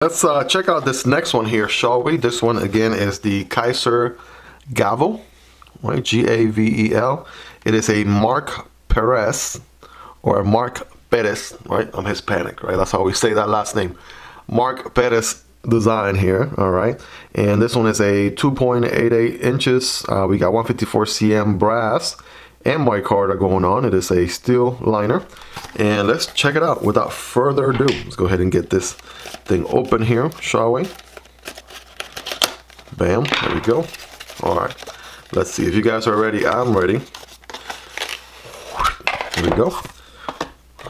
Let's check out this next one here, shall we? This one again is the Kizer Gavel, right? G-A-V-E-L. It is a Mark Perez or Mark Perez, right? I'm Hispanic, right? That's how we say that last name. Mark Perez design here, all right? And this one is a 2.88 inches. We got 154 cm brass and micarta going on. It is a steel liner, and let's check it out without further ado. Let's go ahead and get this thing open here, shall we? Bam, there we go. All right, let's see if you guys are ready. I'm ready. Here we go.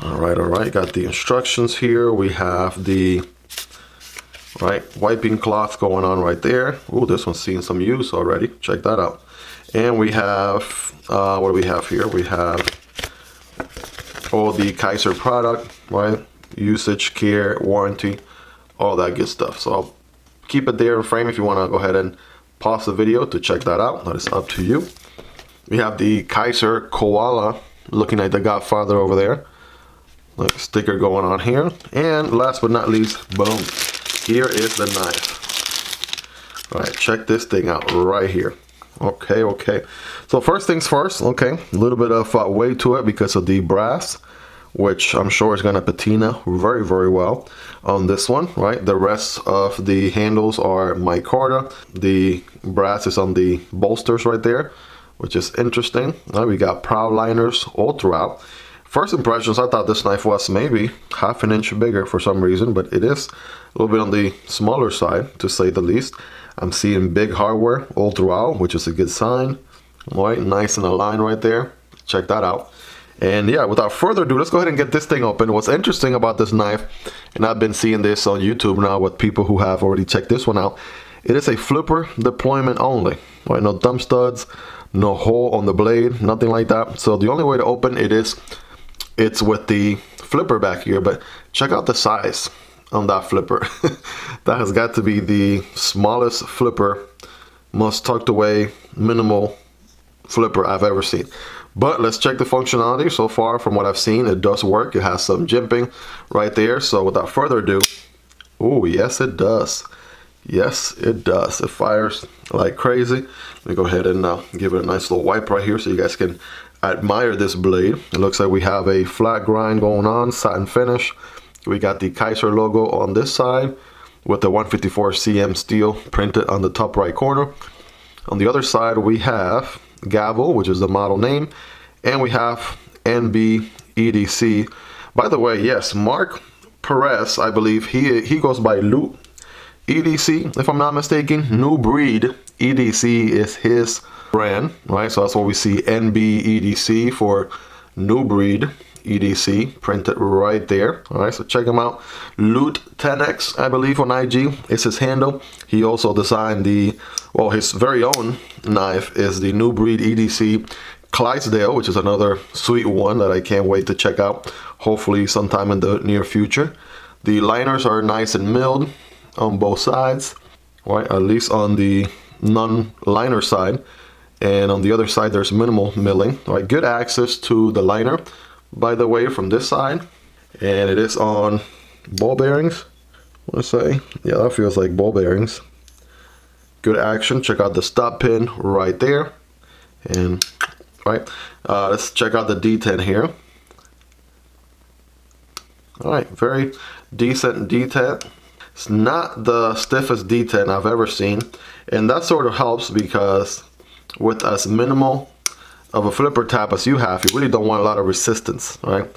All right, got the instructions here. We have the wiping cloth going on right there. Ooh, this one's seen some use already. Check that out. And we have, what do we have here? We have all the Kizer product, right? Usage, care, warranty, all that good stuff. So I'll keep it there in frame if you want to go ahead and pause the video to check that out. That is up to you. We have the Kizer Koala, looking like the Godfather over there. Like sticker going on here. And last but not least, boom, here is the knife. All right, check this thing out right here. Okay. So first things first, okay, a little bit of weight to it because of the brass, which I'm sure is gonna patina very, very well on this one, right? The rest of the handles are micarta. The brass is on the bolsters right there, which is interesting. We got prow liners all throughout. First impressions, I thought this knife was maybe half an inch bigger for some reason, but it is a little bit on the smaller side, to say the least. I'm seeing big hardware all throughout, which is a good sign. All right, nice in a line right there. Check that out. And yeah, without further ado, let's go ahead and get this thing open. What's interesting about this knife, and I've been seeing this on YouTube now with people who have already checked this one out, it is a flipper deployment only. Right, no thumb studs, no hole on the blade, nothing like that. So the only way to open it is, it's with the flipper back here, but check out the size on that flipper. That has got to be the smallest flipper, most tucked away, minimal flipper I've ever seen. But let's check the functionality. So far from what I've seen, it does work. It has some jimping right there. So without further ado, oh yes it does. Yes it does. It fires like crazy. Let me go ahead and give it a nice little wipe right here so you guys can admire this blade. It looks like we have a flat grind going on, satin finish. We got the Kizer logo on this side with the 154 cm steel printed on the top right corner. On the other side we have Gavel, which is the model name, and we have NB EDC. By the way, yes, Mark Perez, I believe he goes by Loot EDC, if I'm not mistaken. New Breed EDC is his brand, right? So that's what we see, NB EDC for New Breed EDC printed right there. All right, so check him out. Loot 10X, I believe, on IG is his handle. He also designed his very own knife is the New Breed EDC Clydesdale, which is another sweet one that I can't wait to check out, hopefully sometime in the near future. The liners are nice and milled on both sides, right? At least on the non-liner side, and on the other side there's minimal milling. All right, good access to the liner, by the way, from this side, and it is on ball bearings. I want to say, yeah, that feels like ball bearings. Good action. Check out the stop pin right there, and let's check out the D10 here. All right, very decent D10. It's not the stiffest D10 I've ever seen, and that sort of helps because with as minimal of a flipper tap as you have, you really don't want a lot of resistance, right?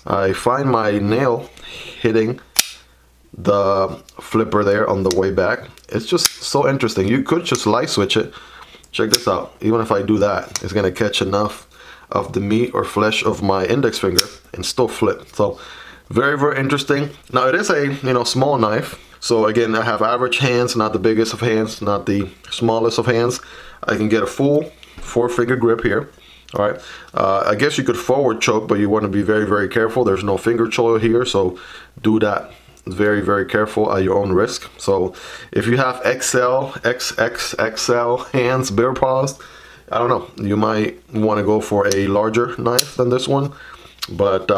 I find my nail hitting the flipper there on the way back. It's just so interesting. You could just light switch it. Check this out. Even if I do that, it's gonna catch enough of the meat or flesh of my index finger and still flip. So very, very interesting. Now it is a small knife. So again, I have average hands, not the biggest of hands, not the smallest of hands. I can get a full 4-finger grip here. All right, I guess you could forward choke, but you want to be very, very careful. There's no finger choil here, so do that very, very careful at your own risk. So if you have XL, XXXL hands, bear paws, I don't know, you might want to go for a larger knife than this one. But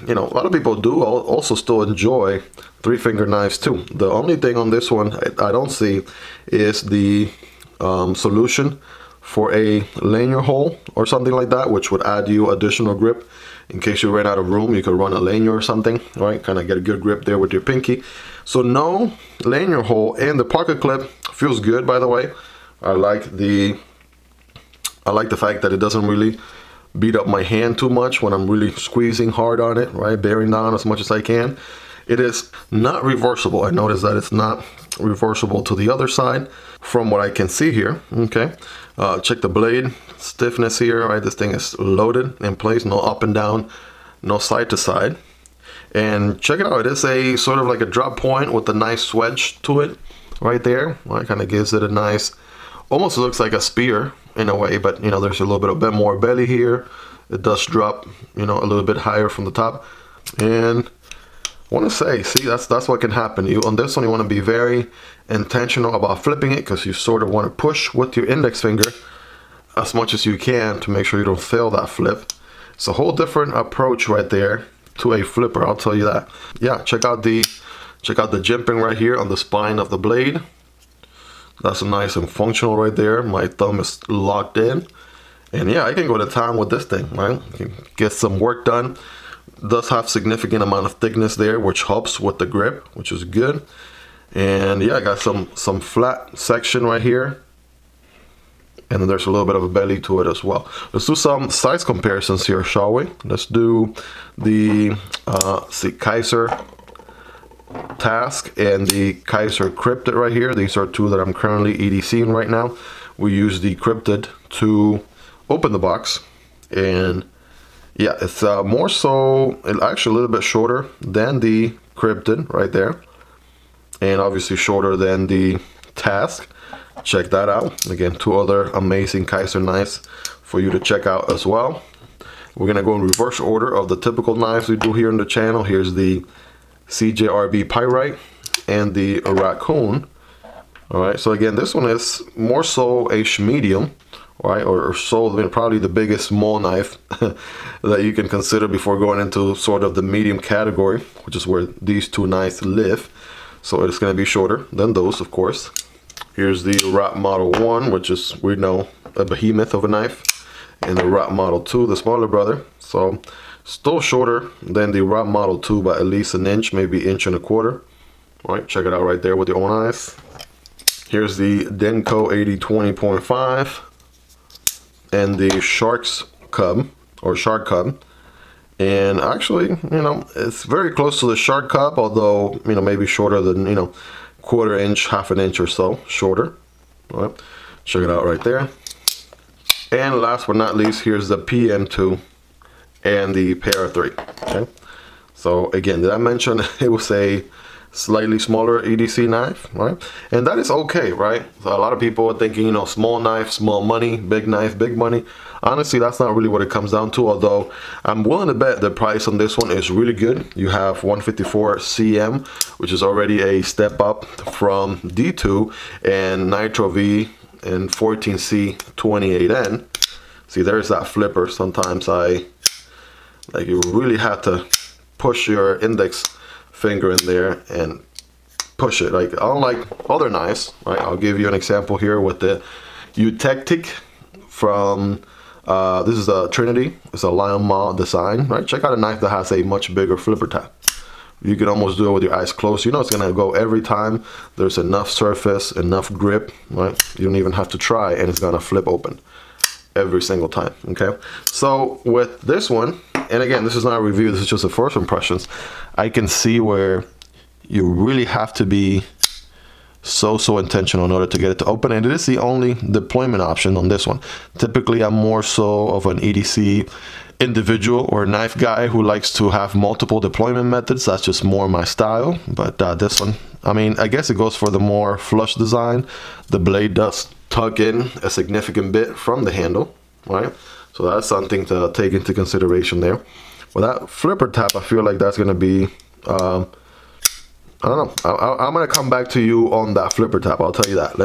you know, a lot of people do also still enjoy 3-finger knives too. The only thing on this one I don't see is the solution for a lanyard hole or something like that, which would add you additional grip in case you ran out of room. You could run a lanyard or something, right? Kind of get a good grip there with your pinky. So no lanyard hole, and the pocket clip feels good, by the way. I like the fact that it doesn't really beat up my hand too much when I'm really squeezing hard on it, right? Bearing down as much as I can. It is not reversible. I noticed that it's not reversible to the other side from what I can see here. Okay, check the blade stiffness here, right? This thing is loaded in place, no up and down, no side to side. And check it out, it is a sort of like a drop point with a nice wedge to it right there. Well, it kind of gives it a nice, almost looks like a spear in a way, but you know, there's a little bit of more belly here. It does drop, you know, a little bit higher from the top. And I want to say, see, that's what can happen. You on this one, you want to be very intentional about flipping it, because you sort of want to push with your index finger as much as you can to make sure you don't fail that flip. It's a whole different approach right there to a flipper, I'll tell you that. Yeah, check out the jimping right here on the spine of the blade. That's nice and functional right there. My thumb is locked in, and yeah, I can go to town with this thing, right? Get some work done. Does have significant amount of thickness there, which helps with the grip, which is good. And yeah, I got some flat section right here, and then there's a little bit of a belly to it as well. Let's do some size comparisons here, shall we? Let's do the Kizer Task and the Kizer Cryptid right here. These are two that I'm currently EDCing right now. We use the Cryptid to open the box, and yeah, it's more so, actually a little bit shorter than the Cryptid right there, and obviously shorter than the Task. Check that out. Again, two other amazing Kizer knives for you to check out as well. We're gonna go in reverse order of the typical knives we do here on the channel. Here's the CJRB Pyrite and the Raccoon. All right, so again, this one is more so a medium, right, or so, I mean, probably the biggest small knife that you can consider before going into sort of the medium category, which is where these two knives live. So it's going to be shorter than those, of course. Here's the Rap Model 1, which is, we know, a behemoth of a knife, and the Rap Model 2, the smaller brother. So still shorter than the Rap Model 2 by at least an inch, maybe 1.25 inches. All right, check it out right there with your own eyes. Here's the Demko AD 20.5 and the Shark Cub, or Shark Cub. And actually, you know, it's very close to the Shark Cub, although, you know, maybe shorter than, you know, 1/4 inch, 1/2 inch or so shorter. All right, check it out right there. And last but not least, here's the PM2 and the Para 3. Okay, so again, did I mention it was a slightly smaller EDC knife, right? And that is okay, right? So a lot of people are thinking, you know, small knife, small money, big knife, big money. Honestly, that's not really what it comes down to, although I'm willing to bet the price on this one is really good. You have 154 cm, which is already a step up from D2, and Nitro V and 14C 28N. See, there's that flipper. Sometimes you really have to push your index finger in there and push it, like unlike other knives, right? I'll give you an example here with the Eutektik from this is a Trinity. It's a Liong design, right? Check out a knife that has a much bigger flipper tab. You can almost do it with your eyes closed. You know it's gonna go every time. There's enough surface, enough grip, right? You don't even have to try, and it's gonna flip open every single time. Okay, so with this one, and again, this is not a review, this is just the first impressions, I can see where you really have to be so intentional in order to get it to open, and it is the only deployment option on this one. Typically, I'm more so of an EDC individual or knife guy who likes to have multiple deployment methods. That's just more my style. But this one, I mean, I guess it goes for the more flush design. The blade does tuck in a significant bit from the handle, right? So that's something to take into consideration there. With that flipper tab, I feel like that's going to be I don't know. I'm gonna come back to you on that flipper tap. I'll tell you that.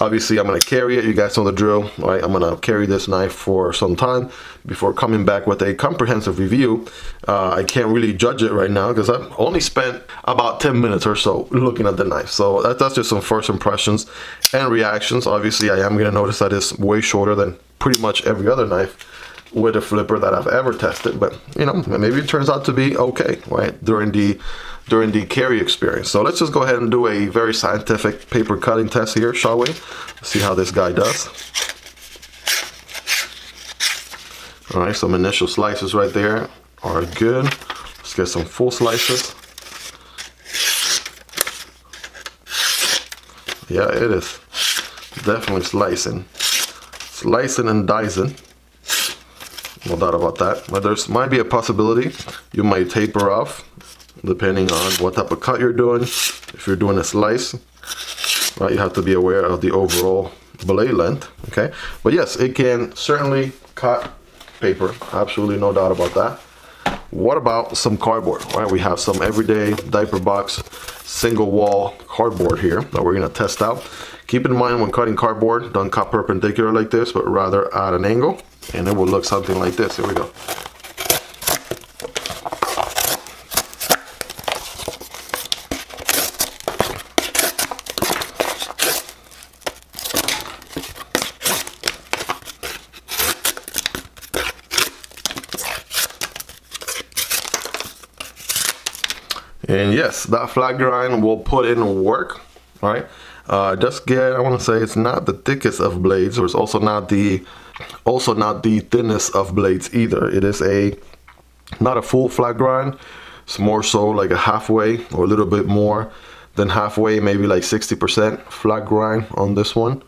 Obviously I'm gonna carry it. You guys know the drill, right? I'm gonna carry this knife for some time before coming back with a comprehensive review. I can't really judge it right now because I've only spent about 10 minutes or so looking at the knife. So that's just some first impressions and reactions. Obviously I am gonna notice that it's way shorter than pretty much every other knife with a flipper that I've ever tested, but you know, maybe it turns out to be okay, right, during the carry experience. So let's just go ahead and do a very scientific paper cutting test here, shall we? See how this guy does. All right, some initial slices right there are good. Let's get some full slices. Yeah, it is definitely slicing and dicing. No doubt about that. But there's might be a possibility you might taper off depending on what type of cut you're doing. If you're doing a slice, right, you have to be aware of the overall blade length, okay? But yes, it can certainly cut paper, absolutely no doubt about that. What about some cardboard, right? We have some everyday diaper box single wall cardboard here that we're gonna test out. Keep in mind when cutting cardboard, don't cut perpendicular like this, but rather at an angle, and it will look something like this. Here we go. And yes, that flat grind will put in work, right? Just get, I want to say it's not the thickest of blades, or it's also not the thinnest of blades either. It is not a full flat grind. It's more so like a halfway or a little bit more than halfway, maybe like 60% flat grind on this one.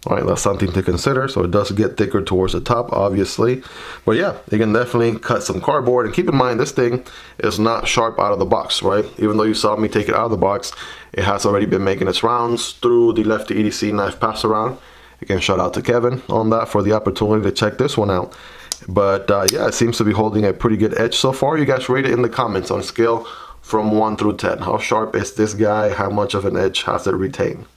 All right, that's something to consider. So it does get thicker towards the top, obviously. But yeah, you can definitely cut some cardboard. And keep in mind, this thing is not sharp out of the box, right? Even though you saw me take it out of the box, it has already been making its rounds through the Lefty EDC knife pass around. Again, shout out to Kevin on that for the opportunity to check this one out. But yeah, it seems to be holding a pretty good edge so far. You guys rate it in the comments on a scale from 1 through 10. How sharp is this guy? How much of an edge has it retained?